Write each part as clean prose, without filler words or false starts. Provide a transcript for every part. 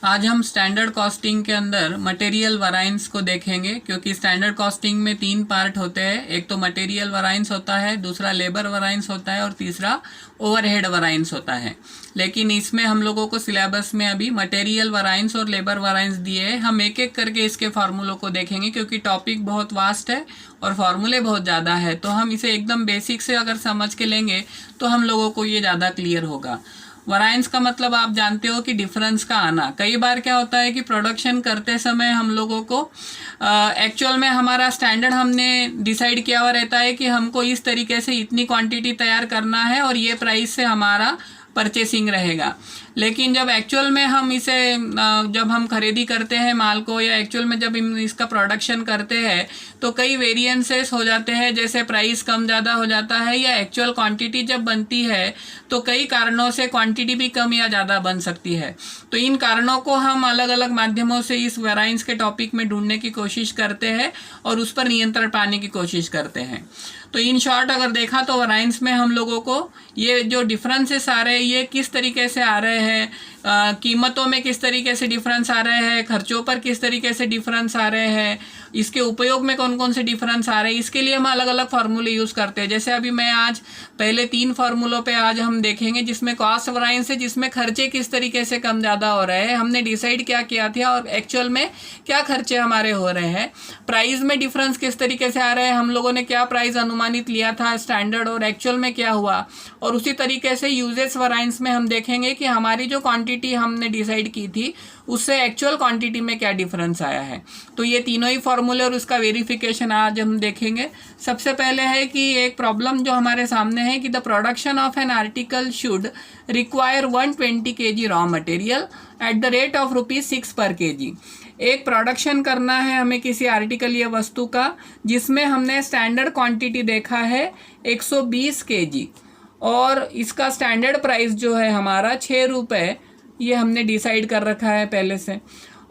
आज हम standard costing के अंदर मटेरियल वराइंस को देखेंगे, क्योंकि स्टैंडर्ड कॉस्टिंग में 3 पार्ट होते हैं। एक तो मटेरियल वराइंस होता है, दूसरा लेबर वराइंस होता है और तीसरा ओवरहेड वराइंस होता है। लेकिन इसमें हम लोगों को सिलेबस में अभी मटेरियल वराइंस और लेबर वराइंस दिए हैं। हम एक एक करके इसके फार्मूलों को देखेंगे, क्योंकि टॉपिक बहुत वास्ट है और फार्मूले बहुत ज़्यादा है। तो हम इसे एकदम बेसिक से अगर समझ के लेंगे तो हम लोगों को ये ज़्यादा क्लियर होगा। वराइंस का मतलब आप जानते हो कि डिफरेंस का आना। कई बार क्या होता है कि प्रोडक्शन करते समय हम लोगों को एक्चुअल में हमारा स्टैंडर्ड हमने डिसाइड किया हुआ रहता है कि हमको इस तरीके से इतनी क्वांटिटी तैयार करना है और ये प्राइस से हमारा परचेसिंग रहेगा। लेकिन जब एक्चुअल में हम इसे जब हम खरीदी करते हैं माल को, या एक्चुअल में जब इसका प्रोडक्शन करते हैं तो कई वेरिएंसेस हो जाते हैं, जैसे प्राइस कम ज़्यादा हो जाता है, या एक्चुअल क्वांटिटी जब बनती है तो कई कारणों से क्वांटिटी भी कम या ज़्यादा बन सकती है। तो इन कारणों को हम अलग अलग माध्यमों से इस वराइंस के टॉपिक में ढूंढने की कोशिश करते हैं और उस पर नियंत्रण पाने की कोशिश करते हैं। तो इन शॉर्ट अगर देखा तो वराइंस में हम लोगों को ये जो डिफरेंसेस आ रहे हैं ये किस तरीके से आ रहे हैं, कीमतों में किस तरीके से डिफरेंस आ रहे हैं, खर्चों पर किस तरीके से डिफरेंस आ रहे हैं, इसके उपयोग में कौन कौन से डिफरेंस आ रहे हैं, इसके लिए हम अलग अलग फार्मूले यूज़ करते हैं। जैसे अभी मैं आज पहले 3 फार्मूलों पे आज हम देखेंगे, जिसमें कॉस्ट वराइंस है, जिसमें खर्चे किस तरीके से कम ज़्यादा हो रहे हैं, हमने डिसाइड क्या किया था और एक्चुअल में क्या खर्चे हमारे हो रहे हैं, प्राइस में डिफरेंस किस तरीके से आ रहे हैं, हम लोगों ने क्या प्राइस अनुमानित लिया था स्टैंडर्ड और एक्चुअल में क्या हुआ। और उसी तरीके से यूजेस वराइंस में हम देखेंगे कि हमारी जो क्वांटिटी हमने डिसाइड की थी उससे एक्चुअल क्वांटिटी में क्या डिफरेंस आया है। तो ये तीनों ही फॉर्मूले और उसका वेरिफिकेशन आज हम देखेंगे। सबसे पहले है कि एक प्रॉब्लम जो हमारे सामने है कि the production of an article should require 120 kg raw material at the rate of ₹6 पर kg। एक प्रोडक्शन करना है हमें किसी आर्टिकल या वस्तु का, जिसमें हमने स्टैंडर्ड क्वांटिटी देखा है 120 kg और इसका स्टैंडर्ड प्राइस जो है हमारा 6 रुपये, ये हमने डिसाइड कर रखा है पहले से।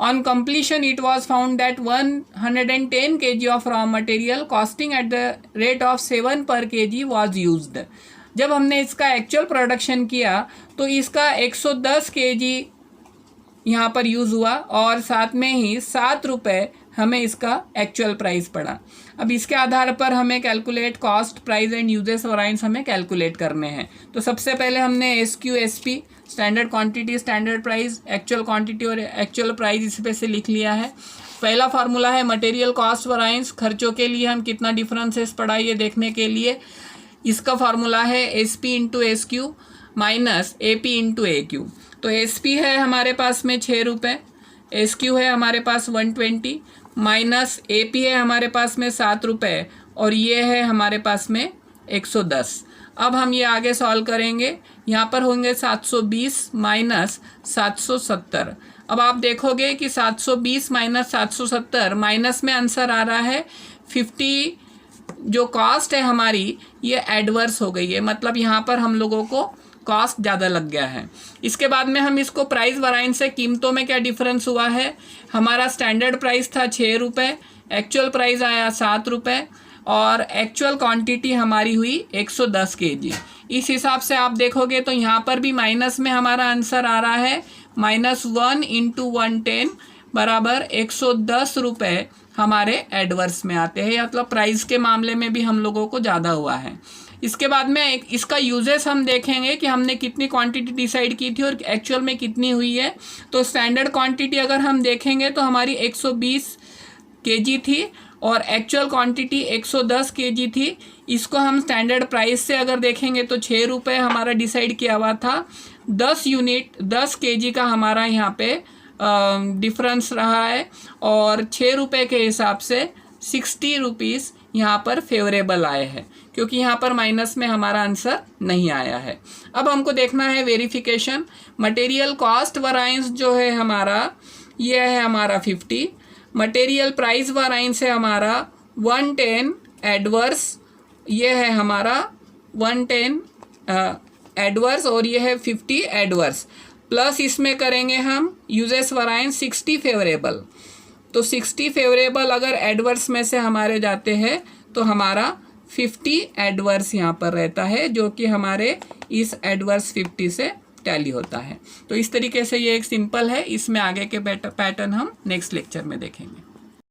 On completion it was found that 110 kg of raw material costing at the rate of 7 पर kg वाज यूज्ड। जब हमने इसका एक्चुअल प्रोडक्शन किया तो इसका 110 kg यहाँ पर यूज़ हुआ और साथ में ही 7 रुपये हमें इसका एक्चुअल प्राइस पड़ा। अब इसके आधार पर हमें calculate cost price and uses वराइंस हमें कैलकुलेट करने हैं। तो सबसे पहले हमने SQSP standard quantity, standard price, actual quantity और एक्चुअल प्राइस इस पे से लिख लिया है। पहला फार्मूला है मटेरियल कॉस्ट वराइंस, खर्चों के लिए हम कितना डिफरेंसेस पड़ा ये देखने के लिए। इसका फार्मूला है SP into SQ minus AP into AQ। तो SP है हमारे पास में 6 रुपये, SQ है हमारे पास 120 माइनस AP है हमारे पास में 7 रुपये और ये है हमारे पास में 110। अब हम ये आगे सॉल्व करेंगे, यहाँ पर होंगे 720 माइनस 770। अब आप देखोगे कि 720 माइनस 770 माइनस में आंसर आ रहा है 50। जो कॉस्ट है हमारी ये एडवर्स हो गई है, मतलब यहाँ पर हम लोगों को कॉस्ट ज़्यादा लग गया है। इसके बाद में हम इसको प्राइस वराइंस से कीमतों में क्या डिफरेंस हुआ है, हमारा स्टैंडर्ड प्राइस था 6 रुपये, एक्चुअल प्राइस आया 7 रुपये और एक्चुअल क्वांटिटी हमारी हुई 110 kg। इस हिसाब से आप देखोगे तो यहाँ पर भी माइनस में हमारा आंसर आ रहा है -1 इंटू 110 बराबर 110 रुपये हमारे एडवर्स में आते हैं, मतलब प्राइस के मामले में भी हम लोगों को ज़्यादा हुआ है। इसके बाद में इसका यूजेस हम देखेंगे कि हमने कितनी क्वांटिटी डिसाइड की थी और एक्चुअल में कितनी हुई है। तो स्टैंडर्ड क्वांटिटी अगर हम देखेंगे तो हमारी 120 kg थी और एक्चुअल क्वांटिटी 110 kg थी। इसको हम स्टैंडर्ड प्राइस से अगर देखेंगे तो 6 रुपये हमारा डिसाइड किया हुआ था। 10 यूनिट 10 kg का हमारा यहाँ पे डिफरेंस रहा है और 6 रुपये के हिसाब से 60 रुपीज़ यहाँ पर फेवरेबल आए हैं, क्योंकि यहाँ पर माइनस में हमारा आंसर नहीं आया है। अब हमको देखना है वेरिफिकेशन। मटेरियल कॉस्ट वराइंस जो है हमारा ये है हमारा 50, मटेरियल प्राइस वराइंस है हमारा 110 एडवर्स, ये है हमारा 110 एडवर्स और ये है 50 एडवर्स, प्लस इसमें करेंगे हम यूजेस वराइंस 60 फेवरेबल। तो 60 फेवरेबल अगर एडवर्स में से हमारे जाते हैं तो हमारा 50 एडवर्स यहाँ पर रहता है, जो कि हमारे इस एडवर्स 50 से टैली होता है। तो इस तरीके से ये एक सिंपल है, इसमें आगे के पैटर्न हम नेक्स्ट लेक्चर में देखेंगे।